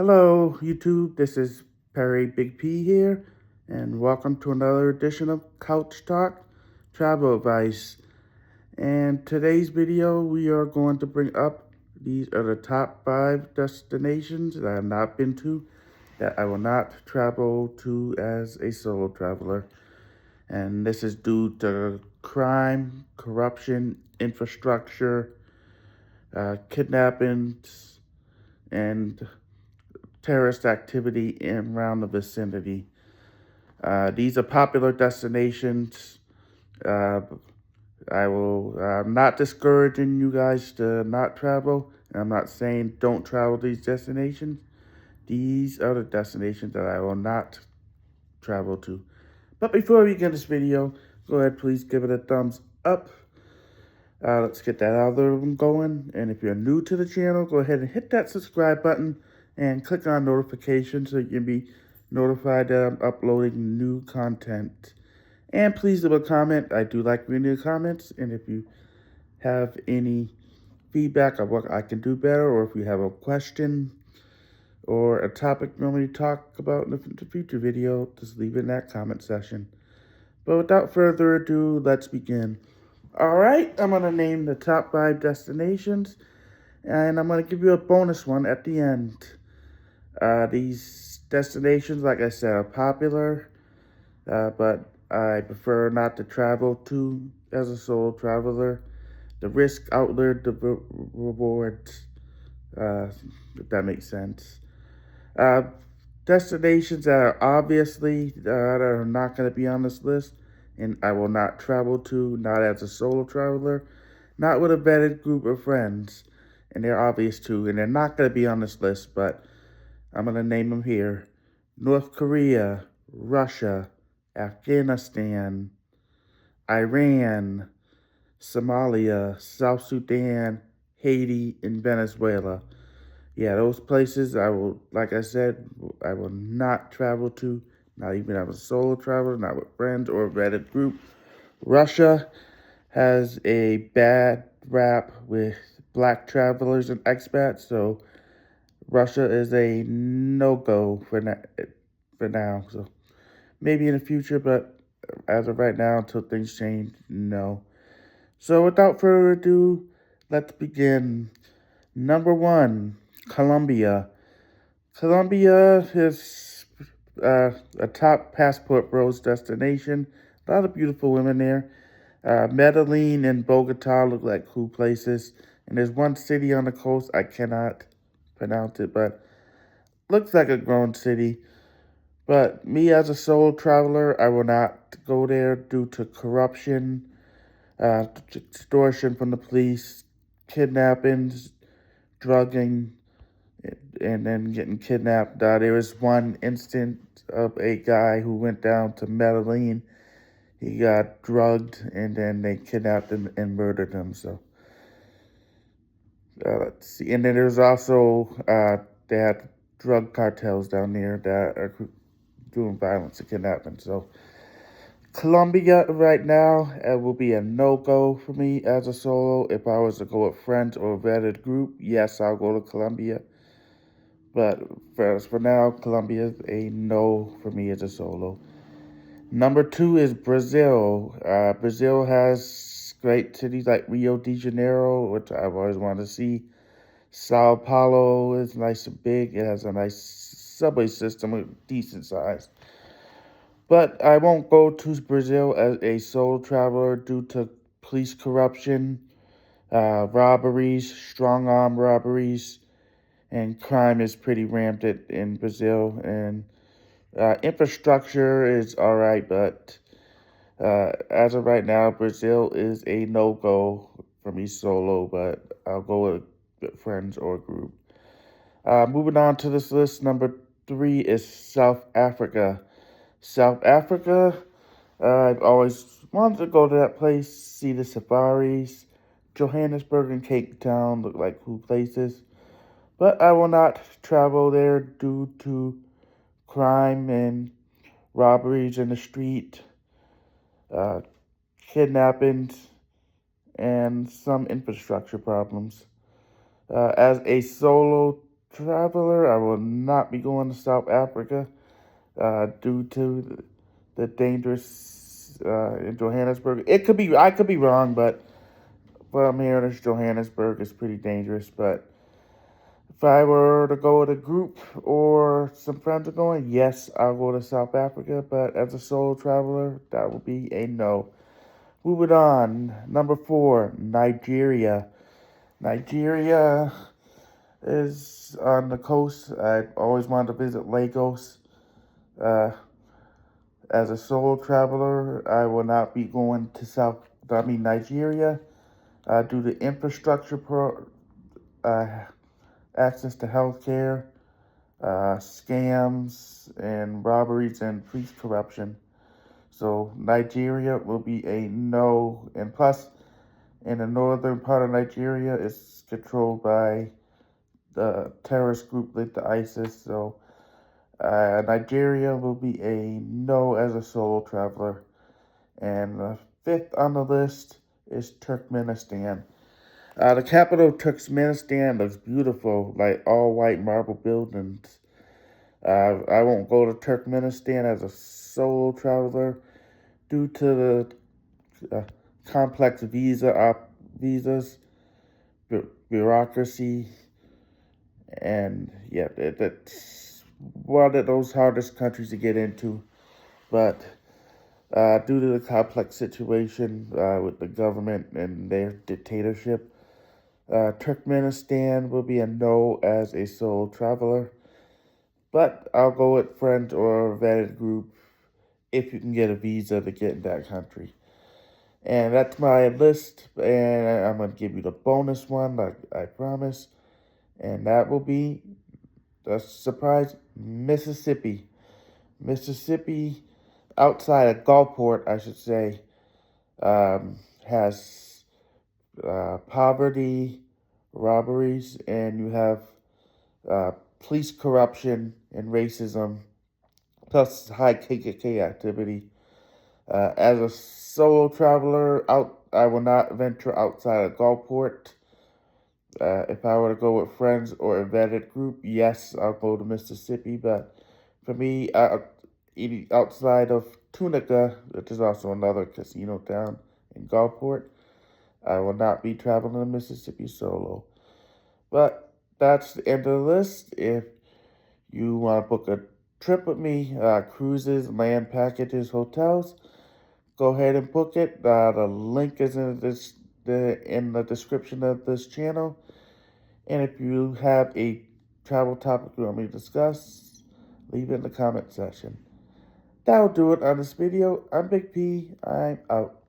Hello, YouTube. This is Perry Big P here, and welcome to another edition of Couch Talk Travel Advice. And today's video, we are going to bring up these are the top 5 destinations that I have not been to that I will not travel to as a solo traveler. And this is due to crime, corruption, infrastructure, kidnappings, and terrorist activity in around the vicinity. These are popular destinations. Uh, I'm not discouraging you guys to not travel. I'm not saying don't travel these destinations. These are the destinations that I will not travel to. But before we get this video, go ahead, please give it a thumbs up. Let's get that algorithm going. And if you're new to the channel, go ahead and hit that subscribe button and click on notifications so you can be notified that I'm uploading new content. And please leave a comment. I do like reading the comments. And if you have any feedback of what I can do better, or if you have a question or a topic you want me to talk about in the future video, just leave it in that comment section. But without further ado, let's begin. All right, I'm going to name the top 5 destinations, and I'm going to give you a bonus one at the end. These destinations, like I said, are popular, but I prefer not to travel to as a solo traveler. The risk outweighed the rewards, if that makes sense. Uh, Destinations that are obviously that are not going to be on this list, and I will not travel to, not as a solo traveler, not with a vetted group of friends, and they're obvious too, and they're not going to be on this list, but I'm going to name them here. North Korea, Russia, Afghanistan, Iran, Somalia, South Sudan, Haiti, and Venezuela. Yeah, those places I will, like I said, I will not travel to, not even as a solo traveler, not with friends or a vetted group. Russia has a bad rap with black travelers and expats, so Russia is a no-go for now. So maybe in the future, but as of right now, until things change, no. So without further ado, let's begin. Number 1, Colombia. Colombia is a top passport bros destination. A lot of beautiful women there. Medellin and Bogota look like cool places. And there's one city on the coast, I cannot pronounce it, but looks like a grown city. But me as a solo traveler, I will not go there due to corruption, extortion from the police, kidnappings, drugging, and then getting kidnapped. There was one instance of a guy who went down to Medellin. He got drugged, and then they kidnapped him and murdered him. So let's see. And then there's also they had drug cartels down there that are doing violence and kidnapping. So Colombia right now will be a no-go for me as a solo. If I was to go with friends or a vetted group, yes, I'll go to Colombia. But for now, Colombia is a no for me as a solo. Number 2 is Brazil. Brazil has great cities like Rio de Janeiro, which I've always wanted to see. Sao Paulo is nice and big. It has a nice subway system with decent size. But I won't go to Brazil as a solo traveler due to police corruption, robberies, strong arm robberies, and crime is pretty rampant in Brazil. And infrastructure is all right, but as of right now, Brazil is a no-go for me solo, but I'll go with friends or group. Moving on to this list, number 3 is South Africa. South Africa, I've always wanted to go to that place, see the safaris. Johannesburg and Cape Town look like cool places, but I will not travel there due to crime and robberies in the street, uh, kidnappings, and some infrastructure problems. As a solo traveler, I will not be going to South Africa due to the dangerous in Johannesburg. It could be, I could be wrong, but what I'm hearing is Johannesburg is pretty dangerous. But if I were to go with a group or some friends are going, yes, I'll go to South Africa. But as a solo traveler, that would be a no. Moving on, number 4, Nigeria. Nigeria is on the coast. I always wanted to visit Lagos. Uh, as a solo traveler, I will not be going to Nigeria due to infrastructure uh, access to healthcare, scams, and robberies and police corruption. So Nigeria will be a no. And plus, in the northern part of Nigeria, it's controlled by the terrorist group like the ISIS. So Nigeria will be a no as a solo traveler. And the 5th on the list is Turkmenistan. The capital of Turkmenistan looks beautiful, like all white marble buildings. I won't go to Turkmenistan as a solo traveler due to the complex visas, bureaucracy, and yeah, that's one of those hardest countries to get into. But due to the complex situation with the government and their dictatorship, Turkmenistan will be a no as a solo traveler. But I'll go with friends or a vetted group if you can get a visa to get in that country. And that's my list, and I'm going to give you the bonus one, like I promised. And that will be the surprise Mississippi. Mississippi, outside of Gulfport, I should say, has poverty, robberies, and you have uh, police corruption and racism, plus high KKK activity. As a solo traveler, I will not venture outside of Gulfport. If I were to go with friends or a vetted group, yes, I'll go to Mississippi. But for me, eating outside of Tunica, which is also another casino town in Gulfport, I will not be traveling to Mississippi solo. But that's the end of the list. If you want to book a trip with me, cruises, land packages, hotels, go ahead and book it. The link is in the description of this channel. And if you have a travel topic you want me to discuss, leave it in the comment section. That'll do it on this video. I'm Big P. I'm out.